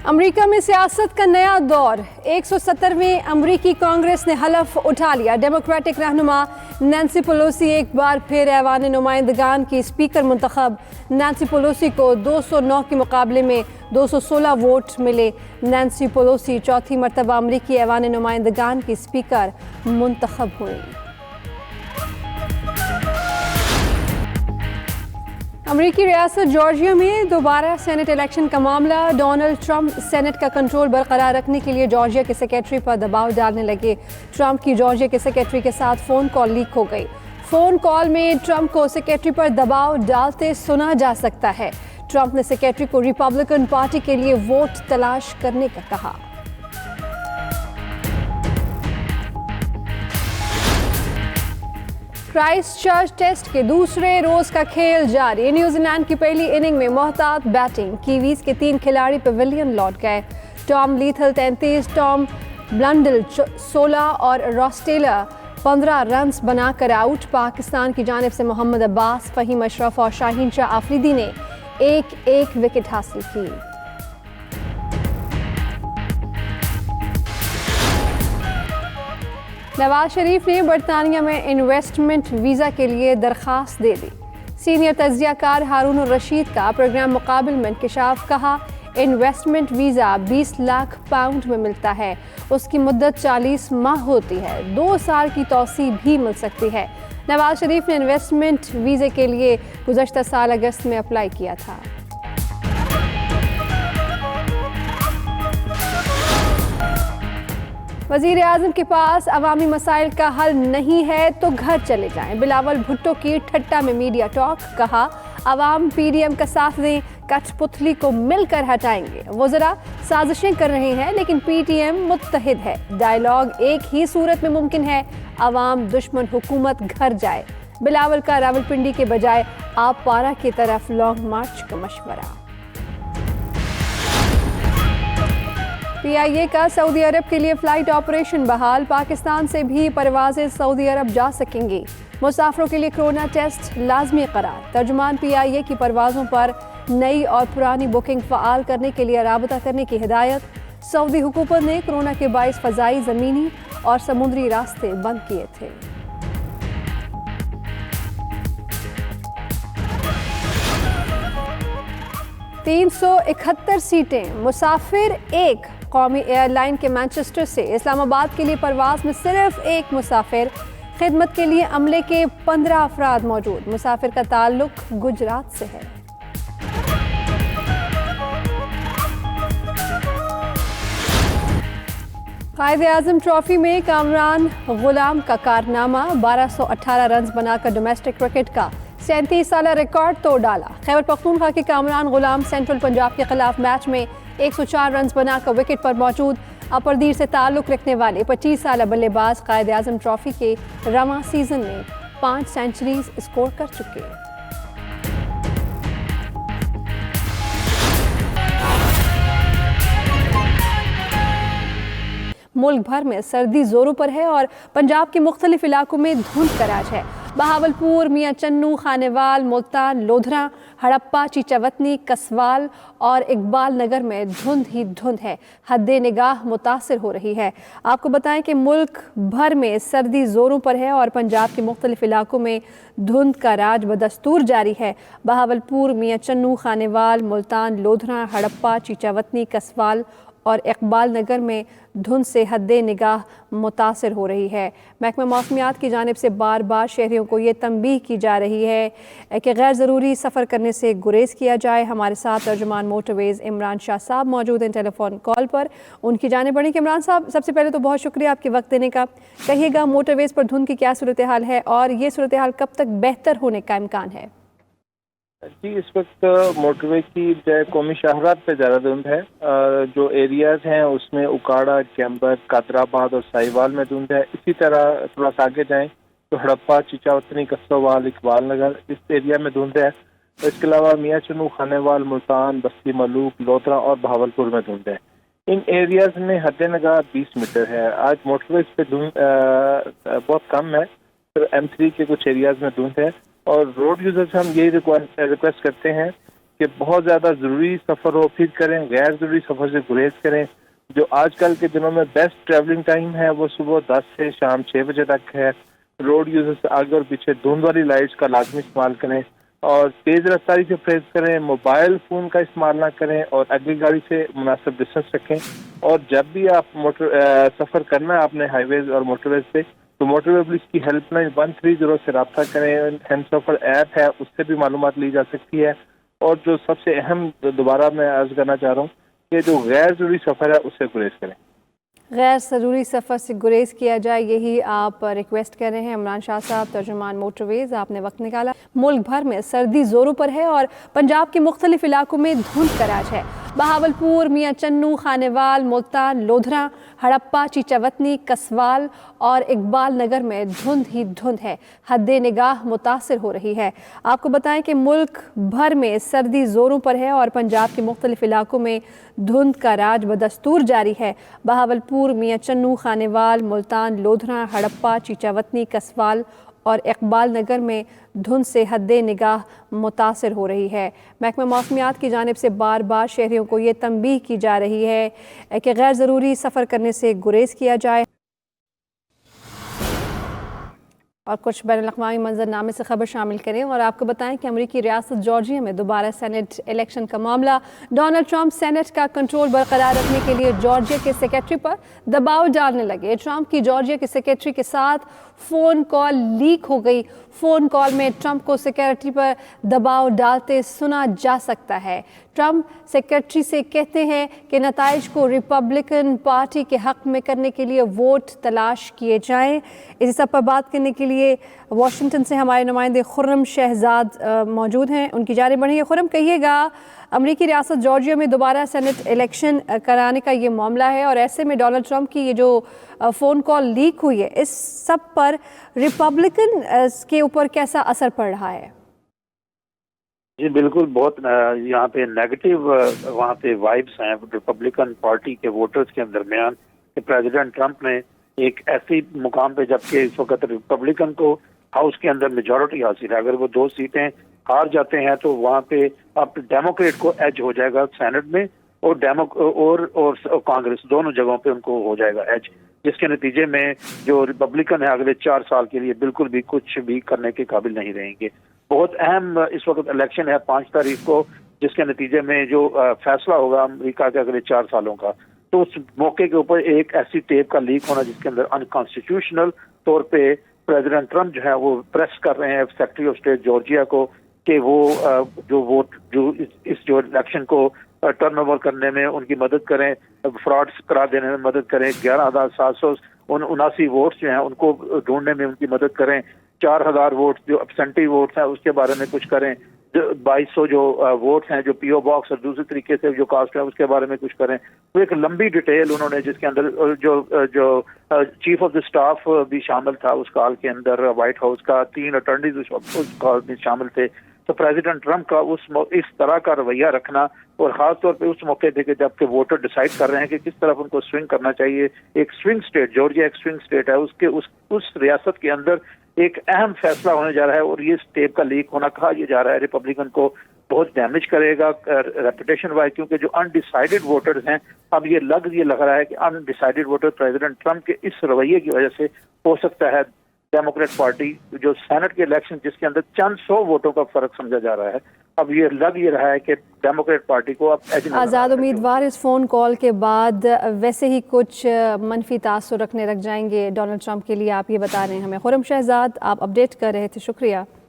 America में सियासत का नया दौर। 170वें अमेरिकी कांग्रेस ने हलफ उठा लिया। डेमोक्रेटिक रहनुमा नैन्सी पेलोसी एक बार फिर ऐवान नुमाइंदगान की स्पीकर मुंतखब। नैन्सी पेलोसी को 209 के मुकाबले में 216 वोट मिले। नैन्सी पेलोसी चौथी मरतबा अमेरिकी ऐवान नुमाइंदगान की स्पीकर मुंतखब हुई। अमेरिकी रियासत जॉर्जिया में दोबारा सेनेट इलेक्शन का मामला। डोनाल्ड ट्रंप सेनेट का कंट्रोल बरकरार रखने के लिए जॉर्जिया के सेक्रेटरी पर दबाव डालने लगे। ट्रंप की जॉर्जिया के सेक्रेटरी के साथ फ़ोन कॉल लीक हो गई। फ़ोन कॉल में ट्रंप को सेक्रेटरी पर दबाव डालते सुना जा सकता है। ट्रंप ने सेक्रेटरी को रिपब्लिकन पार्टी के लिए वोट तलाश करने का कहा। क्राइस्ट चर्च टेस्ट के दूसरे रोज का खेल जारी। न्यूजीलैंड की पहली इनिंग में मोहतात बैटिंग। कीवीज के 3 खिलाड़ी पवेलियन लौट गए। टॉम लीथल 33, टॉम ब्लंडल 16 और रॉस टेलर 15 रन्स बनाकर आउट। पाकिस्तान की जानिब से मोहम्मद अब्बास, फहीम अशरफ और शाहीन शाह आफरीदी ने एक विकेट हासिल की। नवाज शरीफ ने बरतानिया में इन्वेस्टमेंट वीज़ा के लिए दरख्वास्त दे दी। सीनियर तज्ज़ियाकार हारून रशीद का प्रोग्राम मुकाबिल में इंकशाफ। कहा, इन्वेस्टमेंट वीज़ा 20 लाख पाउंड में मिलता है। उसकी मुद्दत 40 माह होती है। 2 साल की तौसी भी मिल सकती है। नवाज शरीफ ने इन्वेस्टमेंट वीज़े के लिए गुज़श्ता साल अगस्त में अप्लाई किया था। वज़ीर आज़म के पास अवामी मसाइल का हल नहीं है तो घर चले जाएं। बिलावल भुट्टो की ठट्टा में मीडिया टॉक। कहा, अवाम पीडीएम का साथ दें, कठपुतली को मिलकर हटाएंगे। वज़रा साजिशें कर रहे हैं लेकिन पीटीएम मुत्तहिद है। डायलॉग एक ही सूरत में मुमकिन है, अवाम दुश्मन हुकूमत घर जाए। बिलावल का रावलपिंडी के बजाय आप पारा की तरफ लॉन्ग मार्च का मशवरा। पीआईए का सऊदी अरब के लिए फ़्लाइट ऑपरेशन बहाल। पाकिस्तान से भी परवाज़ें सऊदी अरब जा सकेंगी। मुसाफिरों के लिए कोरोना टेस्ट लाजमी करार। तर्जुमान पीआईए की परवाज़ों पर नई और पुरानी बुकिंग फ़आल करने के लिए राबता करने की हिदायत। सऊदी हुकूमत ने कोरोना के बाइस फ़ज़ाई, ज़मीनी और समुद्री रास्ते बंद किए थे। $371 सीटें। मुसाफिर एक। कौमी एयरलाइन के मैनचेस्टर से इस्लामाबाद के लिए परवाज़ में सिर्फ एक मुसाफिर। खिदमत के लिए अमले के 15 अफराद मौजूद। मुसाफिर का ताल्लुक गुजरात से है। कायद-ए-आज़म ट्रॉफी में कामरान गुलाम का कारनामा। 1218 रन्स बनाकर डोमेस्टिक क्रिकेट का 37 साल रिकॉर्ड तोड़ डाला। खैबर पख्तूनख्वा के कामरान गुलाम सेंट्रल पंजाब के खिलाफ मैच में 104 रन्स बनाकर विकेट पर मौजूद। अपरदीर से ताल्लुक रखने वाले 25 साल बल्लेबाज कायद-ए-आज़म ट्रॉफी के रवां सीजन में 5 सेंचुरीज स्कोर कर चुके हैं। मुल्क भर में सर्दी जोरों पर है और पंजाब के मुख्तलिफ इलाकों में धुंध का राज है। बहावलपुर, मियाँ चन्नू, खानेवाल, मुल्तान, लोधरा, हड़प्पा, चीचावतनी, कसवाल और इकबाल नगर में धुंध ही धुंध है। हद्दे निगाह मुतासिर हो रही है। आपको बताएं कि मुल्क भर में सर्दी जोरों पर है और पंजाब के मुख्तलिफ इलाकों में धुंध का राज बदस्तूर जारी है। बहावलपुर, मियाँ चन्नू, खानेवाल, मुल्तान, लोधरा, हड़प्पा, चीचावतनी, कसवाल और इकबाल नगर में धुंध से हद्दे निगाह मुतासिर हो रही है। महकमा मौसमियात की जानिब से बार बार शहरियों को ये तंबीह की जा रही है कि गैर ज़रूरी सफ़र करने से गुरेज किया जाए। हमारे साथ तर्जुमान मोटरवेज़ इमरान शाह साहब मौजूद हैं टेलीफोन कॉल पर। उनकी जानिब बढ़ी कि इमरान साहब, सबसे पहले तो बहुत शुक्रिया आपके वक्त देने का। कहिएगा, मोटरवेज़ पर धुंध की क्या सूरत हाल है और ये सूरत हाल कब तक बेहतर होने का इम्कान है? जी, इस वक्त मोटरवे की कौमी शाहरात पे ज़्यादा धुंध है। जो एरियाज़ हैं उसमें उकाड़ा, चैम्बर, कादराबाद और साहिवाल में धुंध है। इसी तरह थोड़ा सा आगे जाएँ तो हड़प्पा, चीचावतनी, कसवाल, इकबाल नगर इस एरिया में धुंध है। इसके अलावा मियाँ चन्नू, खानेवाल, मुल्तान, बस्ती मलूक, लोधरा और बहावलपुर में धुंध है। इन एरियाज़ में हद निगाह 20 मीटर है। आज मोटरवे पे धुंध बहुत कम है। तो M3 के कुछ एरियाज़ में धुंध है और रोड यूजर से हम यही रिक्वेस्ट करते हैं کہ بہت زیادہ ضروری سفر ہو پھر کریں، غیر ضروری سفر سے گریز کریں۔ جو آج کل کے دنوں میں بیسٹ ٹریولنگ ٹائم ہے وہ صبح 10 سے شام 6 بجے تک ہے۔ روڈ یوزر سے آگے اور پیچھے دھند والی لائٹس کا لازمی استعمال کریں اور تیز رفتاری سے پرہیز کریں، موبائل فون کا استعمال نہ کریں اور اگلی گاڑی سے مناسب ڈسٹینس رکھیں۔ اور جب بھی آپ سفر کرنا ہے اپنے ہائی ویز اور موٹر ویز پہ تو موٹر وے پولیس کی ہیلپ لائن 130 سے رابطہ کریں۔ ہیم سفر ایپ ہے، اس سے بھی معلومات لی جا سکتی ہے۔ اور جو سب سے اہم دوبارہ میں عرض کرنا چاہ رہا ہوں کہ جو غیر ضروری سفر ہے اس سے گریز کریں۔ غیر ضروری سفر سے گریز کیا جائے، یہی آپ ریکویسٹ کر رہے ہیں عمران شاہ صاحب، ترجمان موٹر ویز۔ آپ نے وقت نکالا۔ ملک بھر میں سردی زوروں پر ہے اور پنجاب کے مختلف علاقوں میں دھند کا راج ہے۔ بہاولپور، میاں چنو، خانیوال، ملتان، لودھراں، ہڑپا، چیچاوتنی، کسوال اور اقبال نگر میں دھند ہی دھند ہے، حد نگاہ متاثر ہو رہی ہے۔ آپ کو بتائیں کہ ملک بھر میں سردی زوروں پر ہے اور پنجاب کے مختلف علاقوں میں دھند کا راج بدستور جاری ہے۔ بہاولپور، میاں چنو، خانیوال، ملتان، لودھراں، ہڑپا، چیچاوتنی، کسوال اور اقبال نگر میں دھند سے حد نگاہ متاثر ہو رہی ہے۔ محکمہ موسمیات کی جانب سے بار بار شہریوں کو یہ تنبیہ کی جا رہی ہے کہ غیر ضروری سفر کرنے سے گریز کیا جائے۔ اور کچھ بین الاقوامی منظرنامے سے خبر شامل کریں اور آپ کو بتائیں کہ امریکی ریاست جارجیا میں دوبارہ سینٹ الیکشن کا معاملہ۔ ڈونلڈ ٹرمپ سینٹ کا کنٹرول برقرار رکھنے کے لیے جارجیا کے سیکریٹری پر دباؤ ڈالنے لگے۔ ٹرمپ کی جارجیا کے سیکریٹری کے ساتھ فون کال لیک ہو گئی۔ فون کال میں ٹرمپ کو سیکریٹری پر دباؤ ڈالتے سنا جا سکتا ہے۔ ٹرمپ سیکریٹری سے کہتے ہیں کہ نتائج کو ریپبلکن پارٹی کے حق میں کرنے کے لیے ووٹ تلاش کیے جائیں۔ اسی سب پر بات کرنے کے لیے واشنگٹن سے ہمارے نمائندے خرم شہزاد موجود ہیں، ان کی جانب بڑھیں گے۔ خرم، کہیے گا امریکی ریاست جارجیا میں دوبارہ سینٹ الیکشن کرانے کا یہ معاملہ ہے اور ایسے میں ڈونلڈ ٹرمپ کی یہ جو فون کال لیک ہوئی ہے اس سب پر ریپبلکن کے اوپر کیسا اثر پڑ رہا ہے؟ جی بالکل، بہت یہاں پہ نیگیٹو وہاں پہ وائبس ہیں ریپبلکن پارٹی کے ووٹرز کے درمیان کہ پریزیڈنٹ ٹرمپ نے ایک ایسی مقام پہ، جبکہ اس وقت ریپبلکن کو ہاؤس کے اندر میجورٹی حاصل ہے، اگر وہ 2 سیٹیں ہار جاتے ہیں تو وہاں پہ اب ڈیموکریٹ کو ایج ہو جائے گا سینٹ میں اور کانگریس دونوں جگہوں پہ ان کو ہو جائے گا ایج، جس کے نتیجے میں جو ریپبلکن ہے اگلے 4 سال کے لیے بالکل بھی کچھ بھی کرنے کے قابل نہیں رہیں گے۔ بہت اہم اس وقت الیکشن ہے 5 تاریخ کو، جس کے نتیجے میں جو فیصلہ ہوگا امریکہ کے اگلے 4 سالوں کا، تو اس موقع کے اوپر ایک ایسی ٹیپ کا لیک ہونا جس کے اندر انکانسٹیٹیوشنل طور پہ پریزیڈنٹ ٹرمپ جو ہے وہ پریس کر رہے ہیں سیکرٹری آف اسٹیٹ جارجیا کو کہ وہ جو الیکشن کو ٹرن اوور کرنے میں ان کی مدد کریں، فراڈ قرار دینے میں مدد کریں، 11,779 ووٹس جو ہیں ان کو ڈھونڈنے میں ان کی مدد کریں، 4,000 ووٹ جو ابسینٹی ووٹس ہیں اس کے بارے میں کچھ کریں، 2,200 جو ووٹس ہیں جو پی او باکس اور دوسری طریقے سے جو کاسٹ ہے اس کے بارے میں کچھ کریں۔ تو ایک لمبی ڈیٹیل انہوں نے، جس کے اندر جو چیف آف دی اسٹاف بھی شامل تھا اس کال کے اندر، وائٹ ہاؤس کا 3 اٹارنیز اس کال میں شامل تھے۔ تو پریزیڈنٹ ٹرمپ کا اس طرح کا رویہ رکھنا، اور خاص طور پہ اس موقع پہ کہ جب کہ ووٹر ڈیسائیڈ کر رہے ہیں کہ کس طرف ان کو سوئنگ کرنا چاہیے، ایک سوئنگ اسٹیٹ جارجیا ایک سوئنگ اسٹیٹ ہے، اس ریاست کے اندر ایک اہم فیصلہ ہونے جا رہا ہے، اور یہ ٹیپ کا لیک ہونا کہا یہ جا رہا ہے ریپبلکن کو بہت ڈیمیج کرے گا ریپوٹیشن وائز، کیونکہ جو انڈیسائیڈڈ ووٹرز ہیں اب یہ لگ رہا ہے کہ انڈیسائیڈڈ ووٹر پریزیڈنٹ ٹرمپ کے اس رویے کی وجہ سے ہو سکتا ہے ڈیموکریٹ پارٹی جو سینٹ کے الیکشن جس کے اندر چند 100 ووٹوں کا فرق سمجھا جا رہا ہے، اب یہ لگ رہا ہے کہ ڈیموکریٹ پارٹی کو اب آزاد امیدوار اس فون کال کے بعد ویسے ہی کچھ منفی تاثر رکھنے لگ جائیں گے ڈونلڈ ٹرمپ کے لیے، آپ یہ بتا رہے ہیں ہمیں۔ خرم شہزاد، آپ اپڈیٹ کر رہے تھے، شکریہ۔